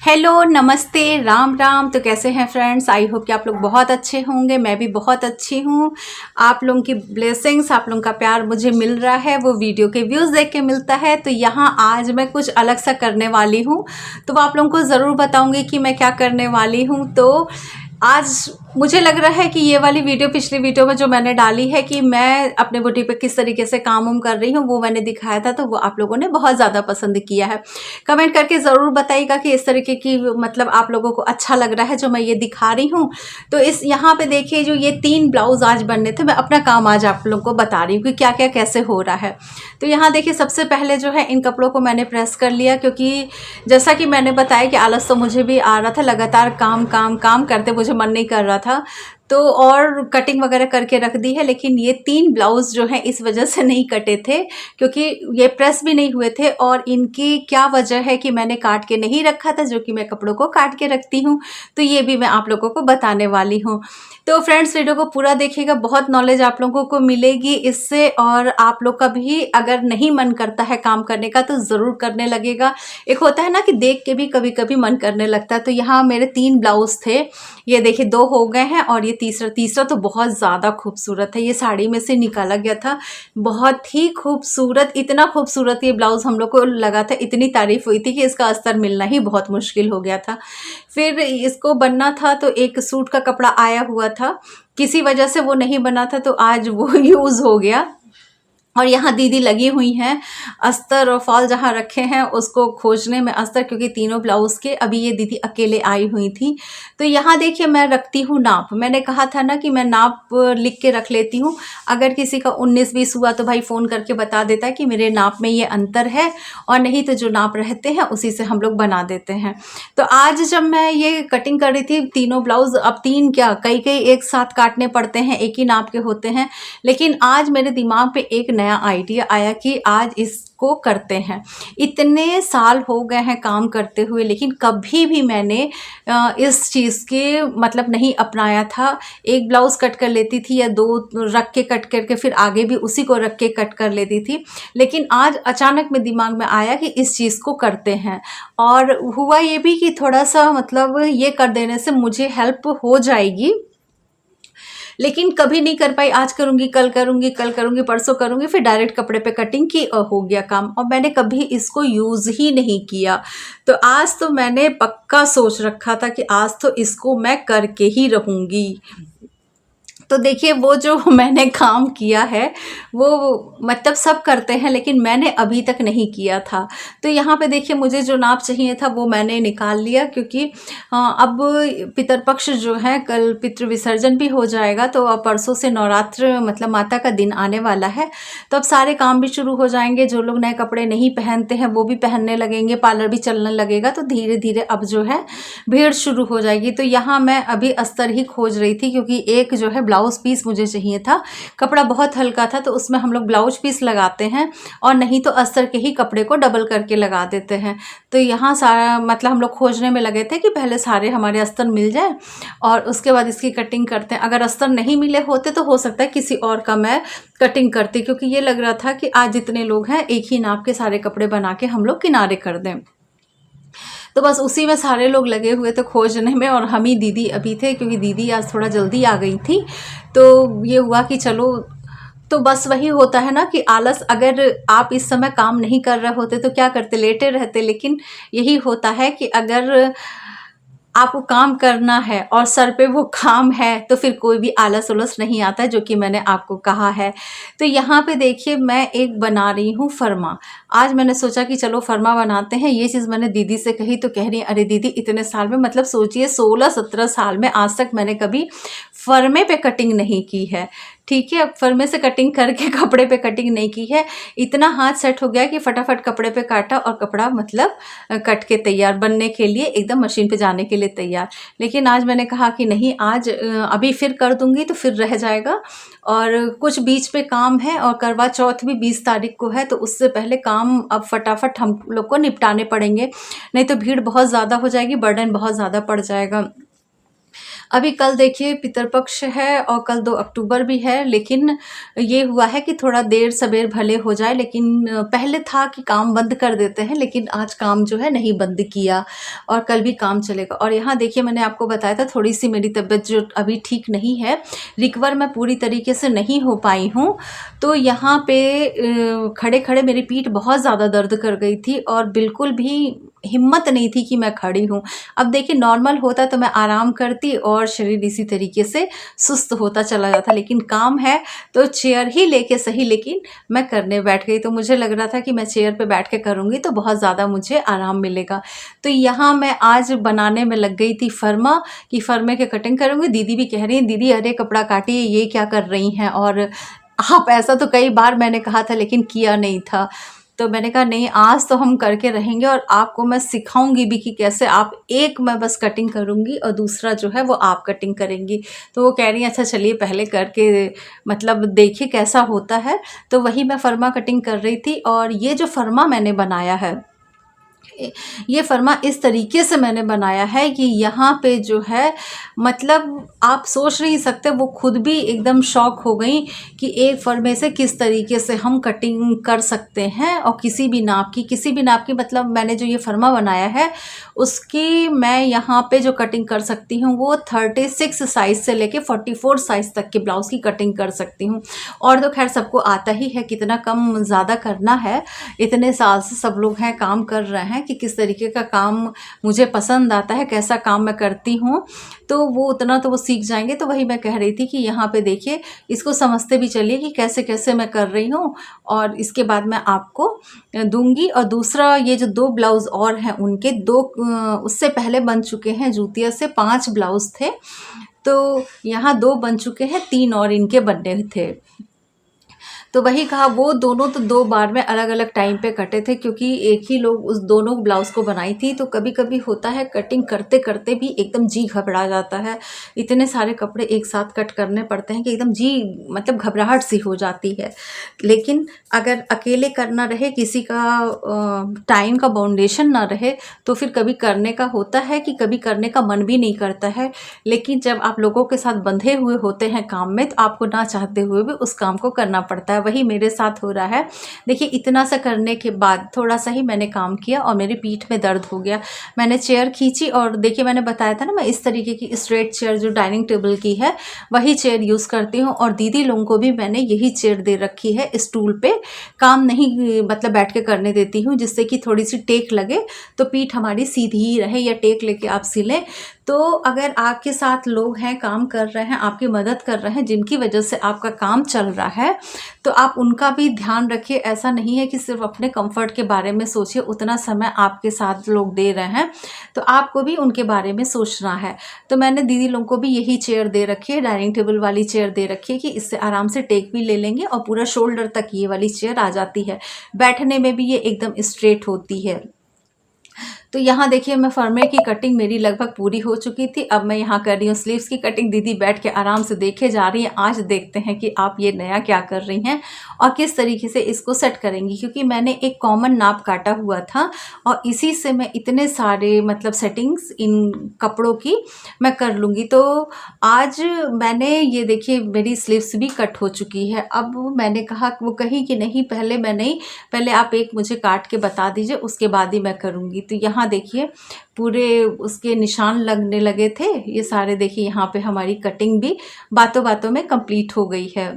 Hello, नमस्ते, राम राम। तो कैसे हैं फ्रेंड्स? आई होप कि आप लोग बहुत अच्छे होंगे। मैं भी बहुत अच्छी हूँ। आप लोगों की ब्लेसिंग्स, आप लोगों का प्यार मुझे मिल रहा है, वो वीडियो के व्यूज़ देख के मिलता है। तो यहाँ आज मैं कुछ अलग सा करने वाली हूँ, तो वो आप लोगों को ज़रूर बताऊँगी कि मैं क्या करने वाली हूँ। तो आज मुझे लग रहा है कि ये वाली वीडियो पिछली वीडियो में जो मैंने डाली है कि मैं अपने बुटीक पे किस तरीके से काम कर रही हूँ, वो मैंने दिखाया था, तो वो आप लोगों ने बहुत ज़्यादा पसंद किया है। कमेंट करके ज़रूर बताइएगा कि इस तरीके की मतलब आप लोगों को अच्छा लग रहा है जो मैं ये दिखा रही हूँ। तो इस यहाँ पे देखिए, जो ये 3 ब्लाउज आज बनने थे, मैं अपना काम आज आप लोगों को बता रही हूँ कि क्या क्या कैसे हो रहा है। तो यहाँ देखिए, सबसे पहले जो है इन कपड़ों को मैंने प्रेस कर लिया, क्योंकि जैसा कि मैंने बताया कि आलस तो मुझे भी आ रहा था, लगातार काम काम काम करते मुझे मन नहीं कर रहा था। तो और कटिंग वगैरह करके रख दी है, लेकिन ये 3 ब्लाउज जो हैं इस वजह से नहीं कटे थे, क्योंकि ये प्रेस भी नहीं हुए थे। और इनकी क्या वजह है कि मैंने काट के नहीं रखा था, जो कि मैं कपड़ों को काट के रखती हूँ, तो ये भी मैं आप लोगों को बताने वाली हूँ। तो फ्रेंड्स, वीडियो को पूरा देखिएगा, बहुत नॉलेज आप लोगों को मिलेगी इससे। और आप लोग का भी अगर नहीं मन करता है काम करने का, तो ज़रूर करने लगेगा। एक होता है ना कि देख के भी कभी कभी मन करने लगता है। तो यहाँ मेरे 3 ब्लाउज थे, ये देखिए 2 हो गए हैं, और ये तीसरा तो बहुत ज़्यादा खूबसूरत है। ये साड़ी में से निकाला गया था, बहुत ही खूबसूरत, इतना खूबसूरत ये ब्लाउज़ हम लोग को लगा था, इतनी तारीफ़ हुई थी कि इसका अस्तर मिलना ही बहुत मुश्किल हो गया था। फिर इसको बनना था, तो एक सूट का कपड़ा आया हुआ था, किसी वजह से वो नहीं बना था, तो आज वो यूज़ हो गया। और यहाँ दीदी लगी हुई हैं अस्तर और फॉल जहाँ रखे हैं उसको खोजने में, अस्तर, क्योंकि तीनों ब्लाउज़ के अभी ये दीदी अकेले आई हुई थी। तो यहाँ देखिए, मैं रखती हूँ नाप। मैंने कहा था ना कि मैं नाप लिख के रख लेती हूँ। अगर किसी का 19-20 हुआ तो भाई फ़ोन करके बता देता है कि मेरे नाप में ये अंतर है, और नहीं तो जो नाप रहते हैं उसी से हम लोग बना देते हैं। तो आज जब मैं ये कटिंग कर रही थी तीनों ब्लाउज़, अब 3 क्या कई कई एक साथ काटने पड़ते हैं, एक ही नाप के होते हैं, लेकिन आज मेरे दिमाग पे एक नया आइडिया आया कि आज इसको करते हैं। इतने साल हो गए हैं काम करते हुए, लेकिन कभी भी मैंने इस चीज़ के मतलब नहीं अपनाया था। एक ब्लाउज़ कट कर लेती थी, या 2 रख के कट करके फिर आगे भी उसी को रख के कट कर लेती थी। लेकिन आज अचानक मेरे दिमाग में आया कि इस चीज़ को करते हैं, और हुआ ये भी कि थोड़ा सा मतलब ये कर देने से मुझे हेल्प हो जाएगी। लेकिन कभी नहीं कर पाई, आज करूँगी, कल करूँगी, कल करूँगी, परसों करूँगी, फिर डायरेक्ट कपड़े पे कटिंग की और हो गया काम, और मैंने कभी इसको यूज़ ही नहीं किया। तो आज तो मैंने पक्का सोच रखा था कि आज तो इसको मैं करके ही रहूँगी। तो देखिए, वो जो मैंने काम किया है वो मतलब सब करते हैं, लेकिन मैंने अभी तक नहीं किया था। तो यहाँ पे देखिए, मुझे जो नाप चाहिए था वो मैंने निकाल लिया, क्योंकि अब पितरपक्ष जो है, कल पितृ विसर्जन भी हो जाएगा, तो अब परसों से नवरात्र मतलब माता का दिन आने वाला है। तो अब सारे काम भी शुरू हो जाएंगे, जो लोग नए कपड़े नहीं पहनते हैं वो भी पहनने लगेंगे, पार्लर भी चलने लगेगा, तो धीरे धीरे अब जो है भीड़ शुरू हो जाएगी। तो यहाँ मैं अभी अस्तर ही खोज रही थी, क्योंकि एक जो है ब्लाउज़ पीस मुझे चाहिए था। कपड़ा बहुत हल्का था, तो उसमें हम लोग ब्लाउज पीस लगाते हैं, और नहीं तो अस्तर के ही कपड़े को डबल करके लगा देते हैं। तो यहाँ सारा मतलब हम लोग खोजने में लगे थे कि पहले सारे हमारे अस्तर मिल जाए, और उसके बाद इसकी कटिंग करते हैं। अगर अस्तर नहीं मिले होते तो हो सकता है किसी और का मैं कटिंग करती, क्योंकि ये लग रहा था कि आज जितने लोग हैं एक ही नाप के सारे कपड़े बना के हम लोग किनारे कर दें। तो बस उसी में सारे लोग लगे हुए थे खोजने में, और हम ही दीदी अभी थे, क्योंकि दीदी आज थोड़ा जल्दी आ गई थी। तो ये हुआ कि चलो, तो बस वही होता है ना कि आलस, अगर आप इस समय काम नहीं कर रहे होते तो क्या करते, लेटे रहते। लेकिन यही होता है कि अगर आपको काम करना है और सर पे वो काम है, तो फिर कोई भी आलस उलस नहीं आता, जो कि मैंने आपको कहा है। तो यहाँ पे देखिए, मैं एक बना रही हूँ फरमा। आज मैंने सोचा कि चलो फरमा बनाते हैं। ये चीज़ मैंने दीदी से कही, तो कह रही है, अरे दीदी, इतने साल में, मतलब सोचिए 16-17 साल में आज तक मैंने कभी फरमे पे कटिंग नहीं की है। ठीक है, अब फरमे से कटिंग करके कपड़े पे कटिंग नहीं की है। इतना हाथ सेट हो गया कि फटाफट कपड़े पे काटा, और कपड़ा मतलब कट के तैयार बनने के लिए, एकदम मशीन पे जाने के लिए तैयार। लेकिन आज मैंने कहा कि नहीं, आज अभी फिर कर दूंगी तो फिर रह जाएगा, और कुछ बीच पे काम है, और करवा चौथ भी 20 तारीख को है, तो उससे पहले काम अब फटाफट हम लोग को निपटाने पड़ेंगे, नहीं तो भीड़ बहुत ज़्यादा हो जाएगी, बर्डन बहुत ज़्यादा पड़ जाएगा। अभी कल देखिए पितरपक्ष है और कल 2 अक्टूबर भी है, लेकिन ये हुआ है कि थोड़ा देर सबेर भले हो जाए, लेकिन पहले था कि काम बंद कर देते हैं, लेकिन आज काम जो है नहीं बंद किया और कल भी काम चलेगा। और यहाँ देखिए मैंने आपको बताया था थोड़ी-सी मेरी तबीयत जो अभी ठीक नहीं है, रिकवर मैं पूरी तरीके से नहीं हो पाई हूँ। तो यहाँ पे खड़े-खड़े मेरी पीठ बहुत ज़्यादा दर्द कर गई थी और बिल्कुल भी हिम्मत नहीं थी कि मैं खड़ी हूँ। अब देखिए नॉर्मल होता तो मैं आराम करती और शरीर इसी तरीके से सुस्त होता चला जाता, लेकिन काम है तो चेयर ही लेके सही, लेकिन मैं करने बैठ गई। तो मुझे लग रहा था कि मैं चेयर पे बैठ के करूँगी तो बहुत ज़्यादा मुझे आराम मिलेगा। तो यहाँ मैं आज बनाने में लग गई थी फरमा, कि फरमे के कटिंग करूँगी। दीदी भी कह रही हैं, दीदी अरे कपड़ा काटिए, ये क्या कर रही हैं। और आप ऐसा तो कई बार मैंने कहा था लेकिन किया नहीं था। तो मैंने कहा नहीं, आज तो हम करके रहेंगे और आपको मैं सिखाऊंगी भी कि कैसे आप, एक मैं बस कटिंग करूंगी और दूसरा जो है वो आप कटिंग करेंगी। तो वो कह रही हैं अच्छा चलिए पहले करके मतलब देखिए कैसा होता है। तो वही मैं फर्मा कटिंग कर रही थी। और ये जो फर्मा मैंने बनाया है, ये फर्मा इस तरीके से मैंने बनाया है कि यहाँ पे जो है मतलब आप सोच नहीं सकते, वो खुद भी एकदम शॉक हो गई कि एक फर्मे से किस तरीके से हम कटिंग कर सकते हैं। और किसी भी नाप की मतलब मैंने जो ये फर्मा बनाया है उसकी मैं यहाँ पे जो कटिंग कर सकती हूँ वो 36 साइज़ से लेके 44 साइज़ तक के ब्लाउज़ की कटिंग कर सकती हूँ। और तो खैर सबको आता ही है, कितना कम ज़्यादा करना है। इतने साल से सब लोग हैं, काम कर रहे हैं कि किस तरीके का काम मुझे पसंद आता है, कैसा काम मैं करती हूँ, तो वो उतना तो वो सीख जाएंगे। तो वही मैं कह रही थी कि यहाँ पे देखिए इसको समझते भी चलिए कि कैसे कैसे मैं कर रही हूँ और इसके बाद मैं आपको दूंगी। और दूसरा ये जो 2 ब्लाउज़ और हैं उनके 2 उससे पहले बन चुके हैं, जूतिया से 5 ब्लाउज़ थे, तो यहाँ 2 बन चुके हैं, 3 और इनके बनने थे। तो वही कहा, वो दोनों तो 2 बार में अलग-अलग टाइम पे कटे थे, क्योंकि एक ही लोग उस दोनों ब्लाउज़ को बनाई थी। तो कभी-कभी होता है कटिंग करते-करते भी एकदम जी घबरा जाता है। इतने सारे कपड़े एक साथ कट करने पड़ते हैं कि एकदम जी मतलब घबराहट सी हो जाती है। लेकिन अगर अकेले करना रहे, किसी का टाइम का बाउंडेशन ना रहे, तो फिर कभी करने का होता है कि कभी करने का मन भी नहीं करता है। लेकिन जब आप लोगों के साथ बंधे हुए होते हैं काम में, तो आपको ना चाहते हुए भी उस काम को करना पड़ता है। वही मेरे साथ हो रहा है। देखिए इतना सा करने के बाद थोड़ा सा ही मैंने काम किया और मेरी पीठ में दर्द हो गया। मैंने चेयर खींची और देखिए मैंने बताया था ना, मैं इस तरीके की स्ट्रेट चेयर जो डाइनिंग टेबल की है वही चेयर यूज़ करती हूँ। और दीदी लोगों को भी मैंने यही चेयर दे रखी है, स्टूल पे काम नहीं मतलब बैठ के करने देती हूँ, जिससे कि थोड़ी सी टेक लगे तो पीठ हमारी सीधी ही रहे, या टेक लेके आप सिलें। तो अगर आपके साथ लोग हैं, काम कर रहे हैं, आपकी मदद कर रहे हैं, जिनकी वजह से आपका काम चल रहा है, तो आप उनका भी ध्यान रखिए। ऐसा नहीं है कि सिर्फ अपने कंफर्ट के बारे में सोचिए, उतना समय आपके साथ लोग दे रहे हैं तो आपको भी उनके बारे में सोचना है। तो मैंने दीदी लोगों को भी यही चेयर दे रखी है, डाइनिंग टेबल वाली चेयर दे रखी है, कि इससे आराम से टेक भी ले लेंगे और पूरा शोल्डर तक ये वाली चेयर आ जाती है। बैठने में भी ये एकदम स्ट्रेट होती है। तो यहाँ देखिए मैं फर्मे की कटिंग मेरी लगभग पूरी हो चुकी थी। अब मैं यहाँ कर रही हूँ स्लीव्स की कटिंग। दीदी बैठ के आराम से देखे जा रही हैं। आज देखते हैं कि आप ये नया क्या कर रही हैं और किस तरीके से इसको सेट करेंगी, क्योंकि मैंने एक कॉमन नाप काटा हुआ था और इसी से मैं इतने सारे मतलब सेटिंग्स इन कपड़ों की मैं कर लूँगी। तो आज मैंने ये देखिए मेरी स्लीव्स भी कट हो चुकी है। अब मैंने कहा, वो कही कि नहीं पहले मैं नहीं, पहले आप एक मुझे काट के बता दीजिए, उसके बाद ही मैं करूँगी। तो यहाँ देखिए पूरे उसके निशान लगने लगे थे ये सारे। देखिए यहाँ पे हमारी कटिंग भी बातों बातों में कंप्लीट हो गई है।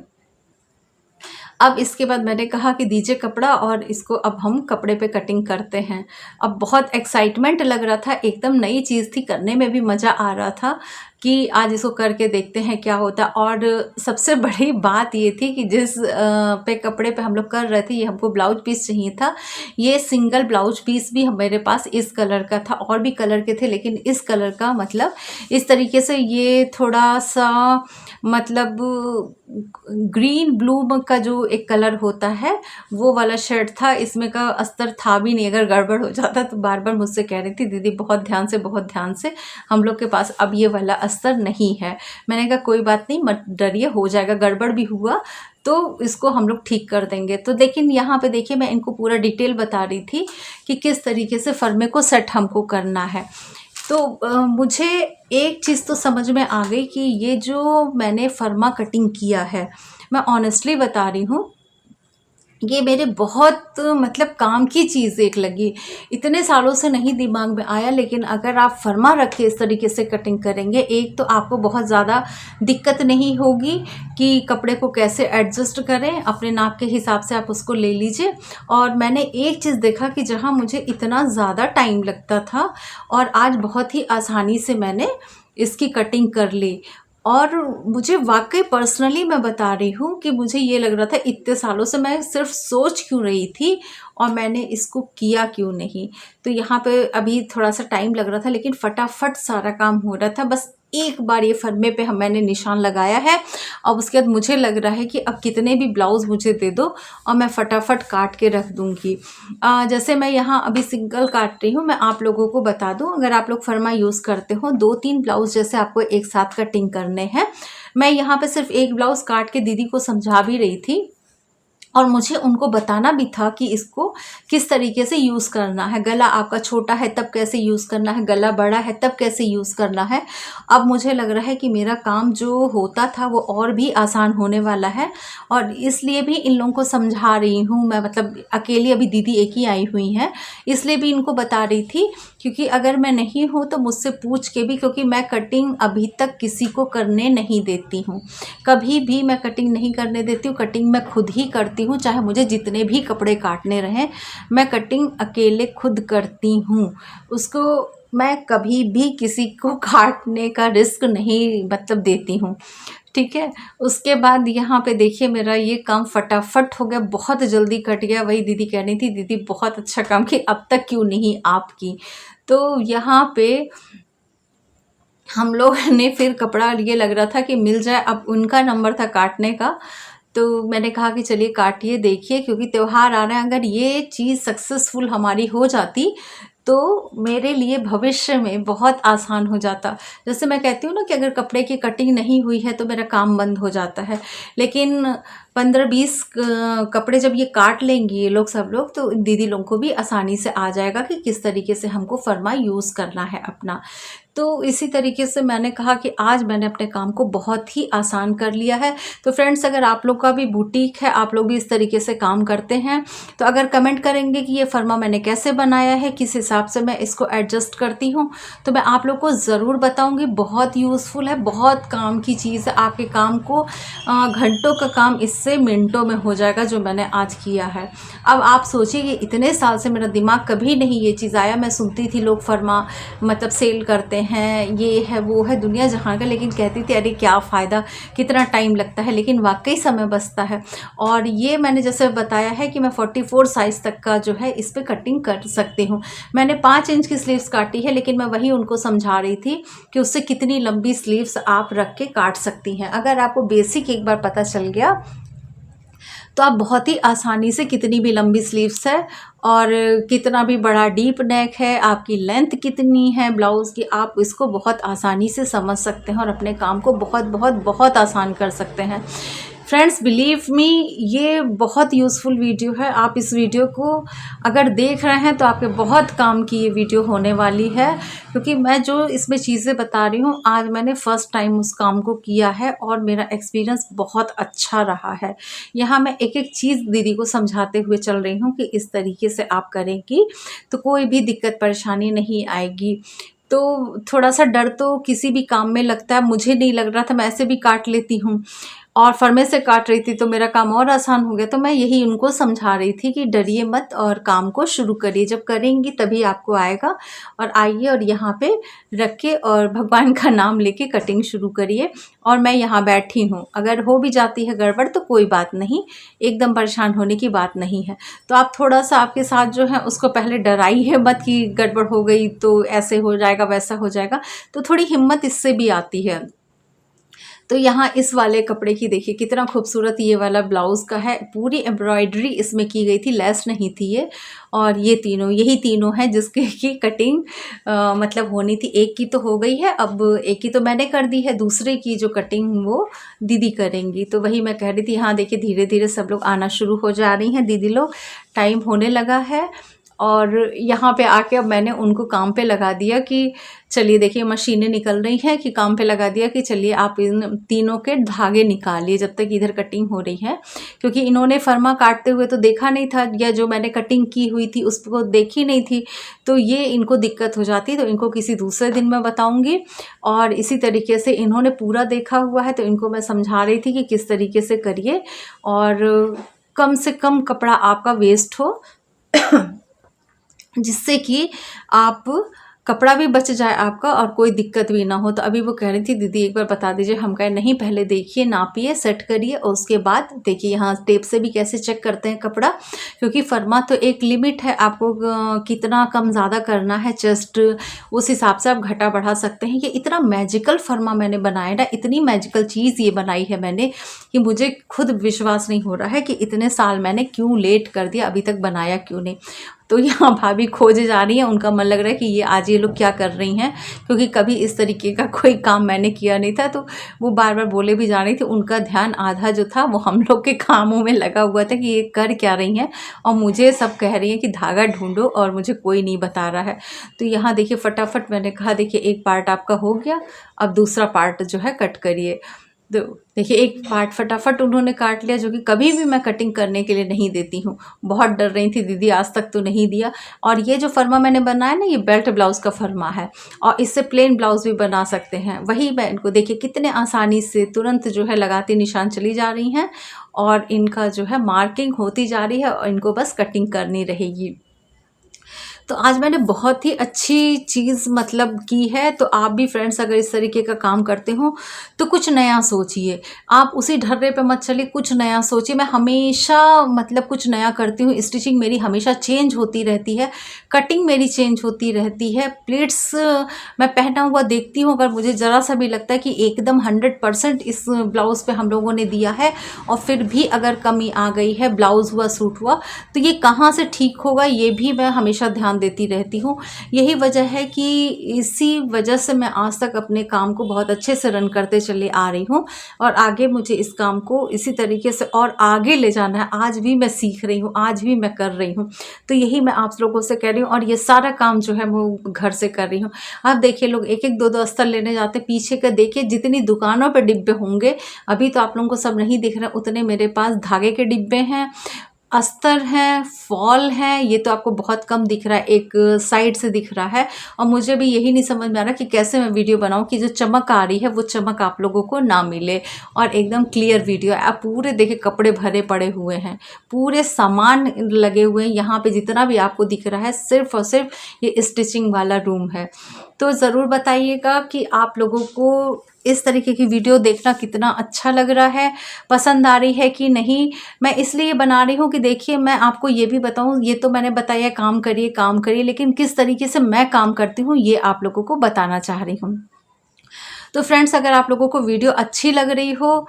अब इसके बाद मैंने कहा कि दीजिए कपड़ा और इसको अब हम कपड़े पे कटिंग करते हैं। अब बहुत एक्साइटमेंट लग रहा था, एकदम नई चीज़ थी, करने में भी मज़ा आ रहा था कि आज इसको करके देखते हैं क्या होता। और सबसे बड़ी बात ये थी कि जिस पे कपड़े पे हम लोग कर रहे थे, ये हमको ब्लाउज पीस चाहिए था। ये सिंगल ब्लाउज पीस भी मेरे पास इस कलर का था, और भी कलर के थे, लेकिन इस कलर का मतलब इस तरीके से ये थोड़ा सा मतलब ग्रीन ब्लू का जो एक कलर होता है वो वाला शर्ट था। इसमें का अस्तर था भी नहीं, अगर गड़बड़ हो जाता तो बार बार मुझसे कह रही थी दीदी बहुत ध्यान से, हम लोग के पास अब ये वाला अस्तर नहीं है। मैंने कहा कोई बात नहीं, मत डरिए, हो जाएगा, गड़बड़ भी हुआ तो इसको हम लोग ठीक कर देंगे। तो लेकिन यहाँ पे देखिए मैं इनको पूरा डिटेल बता रही थी कि किस तरीके से फर्मे को सेट हमको करना है। तो मुझे एक चीज़ तो समझ में आ गई कि ये जो मैंने फर्मा कटिंग किया है, मैं ऑनेस्टली बता रही हूँ, ये मेरे बहुत मतलब काम की चीज़ एक लगी। इतने सालों से नहीं दिमाग में आया, लेकिन अगर आप फर्मा रख के इस तरीके से कटिंग करेंगे, एक तो आपको बहुत ज़्यादा दिक्कत नहीं होगी कि कपड़े को कैसे एडजस्ट करें, अपने नाप के हिसाब से आप उसको ले लीजिए। और मैंने एक चीज़ देखा कि जहाँ मुझे इतना ज़्यादा टाइम लगता था, और आज बहुत ही आसानी से मैंने इसकी कटिंग कर ली। और मुझे वाक़ई पर्सनली मैं बता रही हूँ कि मुझे ये लग रहा था इतने सालों से मैं सिर्फ़ सोच क्यों रही थी और मैंने इसको किया क्यों नहीं। तो यहाँ पे अभी थोड़ा-सा टाइम लग रहा था, लेकिन फटाफट सारा काम हो रहा था। बस एक बार ये फरमे पे मैंने निशान लगाया है। अब उसके बाद मुझे लग रहा है कि अब कितने भी ब्लाउज़ मुझे दे दो और मैं फटाफट काट के रख दूँगी। जैसे मैं यहाँ अभी सिंगल काट रही हूँ, मैं आप लोगों को बता दूँ, अगर आप लोग फर्मा यूज़ करते हो 2-3 ब्लाउज़ जैसे आपको एक साथ कटिंग करने हैं। मैं यहाँ पे सिर्फ एक ब्लाउज़ काट के दीदी को समझा भी रही थी, और मुझे उनको बताना भी था कि इसको किस तरीके से यूज़ करना है। गला आपका छोटा है तब कैसे यूज़ करना है, गला बड़ा है तब कैसे यूज़ करना है। अब मुझे लग रहा है कि मेरा काम जो होता था वो और भी आसान होने वाला है, और इसलिए भी इन लोगों को समझा रही हूँ मैं। मतलब अकेली अभी दीदी एक ही आई हुई हैं, इसलिए भी इनको बता रही थी, क्योंकि अगर मैं नहीं हूँ तो मुझसे पूछ के भी, क्योंकि मैं कटिंग अभी तक किसी को करने नहीं देती हूँ। कभी भी मैं कटिंग नहीं करने देती हूँ, कटिंग मैं खुद ही करती हूँ। चाहे मुझे जितने भी कपड़े काटने रहें, मैं कटिंग अकेले खुद करती हूँ। उसको मैं कभी भी किसी को काटने का रिस्क नहीं मतलब देती हूँ, ठीक है। उसके बाद यहाँ पे देखिए मेरा ये काम फटाफट हो गया, बहुत जल्दी कट गया। वही दीदी कह रही थी, दीदी बहुत अच्छा काम की, अब तक क्यों नहीं आप की। तो यहाँ पे हम लोग ने फिर कपड़ा ये लग रहा था कि मिल जाए, अब उनका नंबर था काटने का, तो मैंने कहा कि चलिए काटिए देखिए, क्योंकि त्यौहार आ रहे हैं। अगर ये चीज़ सक्सेसफुल हमारी हो जाती तो मेरे लिए भविष्य में बहुत आसान हो जाता। जैसे मैं कहती हूँ ना कि अगर कपड़े की कटिंग नहीं हुई है तो मेरा काम बंद हो जाता है, लेकिन 15-20 कपड़े जब ये काट लेंगी ये लोग सब लोग, तो दीदी लोगों को भी आसानी से आ जाएगा कि किस तरीके से हमको फर्मा यूज़ करना है अपना। तो इसी तरीके से मैंने कहा कि आज मैंने अपने काम को बहुत ही आसान कर लिया है। तो फ्रेंड्स, अगर आप लोग का भी बुटीक है, आप लोग भी इस तरीके से काम करते हैं, तो अगर कमेंट करेंगे कि ये फर्मा मैंने कैसे बनाया है, किस हिसाब से मैं इसको एडजस्ट करती हूँ, तो मैं आप लोग को ज़रूर बताऊँगी। बहुत यूज़फुल है, बहुत काम की चीज़ है। आपके काम को घंटों का काम इससे मिनटों में हो जाएगा, जो मैंने आज किया है। अब आप सोचिए कि इतने साल से मेरा दिमाग कभी नहीं ये चीज़ आया। मैं सुनती थी लोग फर्मा मतलब सेल करते हैं, ये है वो है दुनिया जहाँ का, लेकिन कहती थी अरे क्या फ़ायदा, कितना टाइम लगता है, लेकिन वाकई समय बचता है। और ये मैंने जैसे बताया है कि मैं 44 साइज़ तक का जो है इस पर कटिंग कर सकती हूँ। मैंने 5 इंच की स्लीव्स काटी है, लेकिन मैं वही उनको समझा रही थी कि उससे कितनी लंबी स्लीव्स आप रख के काट सकती हैं। अगर आपको बेसिक एक बार पता चल गया तो आप बहुत ही आसानी से कितनी भी लंबी स्लीव्स है और कितना भी बड़ा डीप नेक है, आपकी लेंथ कितनी है ब्लाउज़ की, आप इसको बहुत आसानी से समझ सकते हैं और अपने काम को बहुत बहुत बहुत आसान कर सकते हैं। फ्रेंड्स, बिलीव मी, ये बहुत यूज़फुल वीडियो है। आप इस वीडियो को अगर देख रहे हैं तो आपके बहुत काम की ये वीडियो होने वाली है, क्योंकि मैं जो इसमें चीज़ें बता रही हूँ आज मैंने फ़र्स्ट टाइम उस काम को किया है और मेरा एक्सपीरियंस बहुत अच्छा रहा है। यहाँ मैं एक एक चीज़ दीदी को समझाते हुए चल रही हूँ कि इस तरीके से आप करेंगी तो कोई भी दिक्कत परेशानी नहीं आएगी। तो थोड़ा-सा डर तो किसी भी काम में लगता है, मुझे नहीं लग रहा था, मैं ऐसे भी काट लेती हूँ और फरमे से काट रही थी तो मेरा काम और आसान हो गया। तो मैं यही उनको समझा रही थी कि डरिए मत और काम को शुरू करिए, जब करेंगी तभी आपको आएगा। और आइए और यहाँ पे रख के और भगवान का नाम लेके कटिंग शुरू करिए। और मैं यहाँ बैठी हूँ, अगर हो भी जाती है गड़बड़ तो कोई बात नहीं, एकदम परेशान होने की बात नहीं है। तो आप थोड़ा-सा आपके साथ जो है उसको पहले डराइए मत कि गड़बड़ हो गई तो ऐसे हो जाएगा, वैसा हो जाएगा, तो थोड़ी हिम्मत इससे भी आती है। तो यहाँ इस वाले कपड़े की देखिए कितना खूबसूरत ये वाला ब्लाउज़ का है, पूरी एम्ब्रॉयडरी इसमें की गई थी, लेस नहीं थी ये। और ये तीनों, यही तीनों हैं जिसके की कटिंग मतलब होनी थी। एक की तो हो गई है, अब एक की तो मैंने कर दी है, दूसरे की जो कटिंग वो दीदी करेंगी। तो वही मैं कह रही थी, यहाँ देखिए धीरे धीरे सब लोग आना शुरू हो जा रही हैं दीदी लोग, टाइम होने लगा है। और यहाँ पे आके अब मैंने उनको काम पे लगा दिया कि चलिए देखिए मशीनें निकल रही हैं, कि काम पे लगा दिया कि चलिए आप इन तीनों के धागे निकालिए जब तक इधर कटिंग हो रही है, क्योंकि इन्होंने फर्मा काटते हुए तो देखा नहीं था, या जो मैंने कटिंग की हुई थी उसको देखी नहीं थी, तो ये इनको दिक्कत हो जाती। तो इनको किसी दूसरे दिन मैं बताऊंगी। और इसी तरीके से इन्होंने पूरा देखा हुआ है, तो इनको मैं समझा रही थी कि किस तरीके से करिए और कम से कम कपड़ा आपका वेस्ट हो जिससे कि आप कपड़ा भी बच जाए आपका और कोई दिक्कत भी ना हो। तो अभी वो कह रही थी दीदी एक बार बता दीजिए। हम कहे नहीं, पहले देखिए, नापिए, सेट करिए और उसके बाद देखिए यहाँ टेप से भी कैसे चेक करते हैं कपड़ा, क्योंकि फर्मा तो एक लिमिट है, आपको कितना कम ज़्यादा करना है चेस्ट, उस हिसाब से आप घटा बढ़ा सकते हैं। ये इतना मैजिकल फर्मा मैंने बनाया ना, इतनी मैजिकल चीज़ ये बनाई है मैंने कि मुझे खुद विश्वास नहीं हो रहा है कि इतने साल मैंने क्यों लेट कर दिया, अभी तक बनाया क्यों नहीं। तो यहाँ भाभी खोजे जा रही हैं, उनका मन लग रहा है कि ये आज ये लोग क्या कर रही हैं, क्योंकि कभी इस तरीके का कोई काम मैंने किया नहीं था। तो वो बार बार बोले भी जा रही थी, उनका ध्यान आधा जो था वो हम लोग के कामों में लगा हुआ था कि ये कर क्या रही हैं, और मुझे सब कह रही हैं कि धागा ढूंढो और मुझे कोई नहीं बता रहा है। तो यहाँ देखिए फटाफट मैंने कहा देखिए एक पार्ट आपका हो गया, अब दूसरा पार्ट जो है कट करिए। तो देखिए एक पार्ट फटाफट उन्होंने काट लिया, जो कि कभी भी मैं कटिंग करने के लिए नहीं देती हूँ। बहुत डर रही थी दीदी, आज तक तो नहीं दिया। और ये जो फर्मा मैंने बनाया ना, ये बेल्ट ब्लाउज़ का फर्मा है और इससे प्लेन ब्लाउज़ भी बना सकते हैं। वही मैं इनको देखिए कितने आसानी से तुरंत जो है लगाती निशान चली जा रही हैं और इनका जो है मार्किंग होती जा रही है और इनको बस कटिंग करनी रहेगी। तो आज मैंने बहुत ही अच्छी चीज़ मतलब की है। तो आप भी फ्रेंड्स अगर इस तरीके का काम करते हो तो कुछ नया सोचिए, आप उसी ढर्रे पे मत चलिए, कुछ नया सोचिए। मैं हमेशा मतलब कुछ नया करती हूँ, स्टिचिंग मेरी हमेशा चेंज होती रहती है, कटिंग मेरी चेंज होती रहती है, प्लेट्स मैं पहना हुआ देखती हूँ, अगर मुझे ज़रा सा भी लगता है कि एकदम 100% इस ब्लाउज़ पे हम लोगों ने दिया है और फिर भी अगर कमी आ गई है, ब्लाउज़ हुआ सूट हुआ, तो ये कहाँ से ठीक होगा, ये भी मैं हमेशा ध्यान देती रहती हूँ। यही वजह है कि इसी वजह से मैं आज तक अपने काम को बहुत अच्छे से रन करते चले आ रही हूँ और आगे मुझे इस काम को इसी तरीके से और आगे ले जाना है। आज भी मैं सीख रही हूँ, आज भी मैं कर रही हूँ। तो यही मैं आप लोगों से कह रही हूँ और ये सारा काम जो है वो घर से कर रही हूँ। आप देखिए लोग एक एक दो दो अस्तर लेने जाते, पीछे का देखिए जितनी दुकानों पर डिब्बे होंगे, अभी तो आप लोगों को सब नहीं दिख रहा, उतने मेरे पास धागे के डिब्बे हैं, अस्तर हैं, फॉल हैं। ये तो आपको बहुत कम दिख रहा है, एक साइड से दिख रहा है और मुझे भी यही नहीं समझ में आ रहा कि कैसे मैं वीडियो बनाऊं कि जो चमक आ रही है वो चमक आप लोगों को ना मिले और एकदम क्लियर वीडियो। आप पूरे देखिए कपड़े भरे पड़े हुए हैं, पूरे सामान लगे हुए हैं, यहाँ पे जितना भी आपको दिख रहा है सिर्फ और सिर्फ ये स्टिचिंग वाला रूम है। तो ज़रूर बताइएगा कि आप लोगों को इस तरीके की वीडियो देखना कितना अच्छा लग रहा है, पसंद आ रही है कि नहीं। मैं इसलिए बना रही हूँ कि देखिए मैं आपको ये भी बताऊँ, ये तो मैंने बताया काम करिए, लेकिन किस तरीके से मैं काम करती हूँ ये आप लोगों को बताना चाह रही हूँ। तो फ्रेंड्स अगर आप लोगों को वीडियो अच्छी लग रही हो,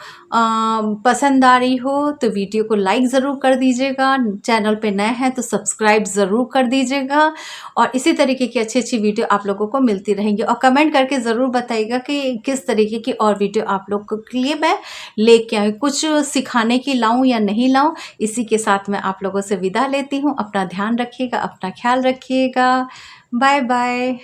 पसंद आ रही हो, तो वीडियो को लाइक ज़रूर कर दीजिएगा, चैनल पे नए हैं तो सब्सक्राइब ज़रूर कर दीजिएगा और इसी तरीके की अच्छी अच्छी वीडियो आप लोगों को मिलती रहेंगी। और कमेंट करके ज़रूर बताइएगा कि किस तरीके की और वीडियो आप लोग के लिए मैं लेके आऊँ, कुछ सिखाने की लाऊँ या नहीं लाऊँ। इसी के साथ मैं आप लोगों से विदा लेती हूँ। अपना ध्यान रखिएगा, अपना ख्याल रखिएगा। Bye bye.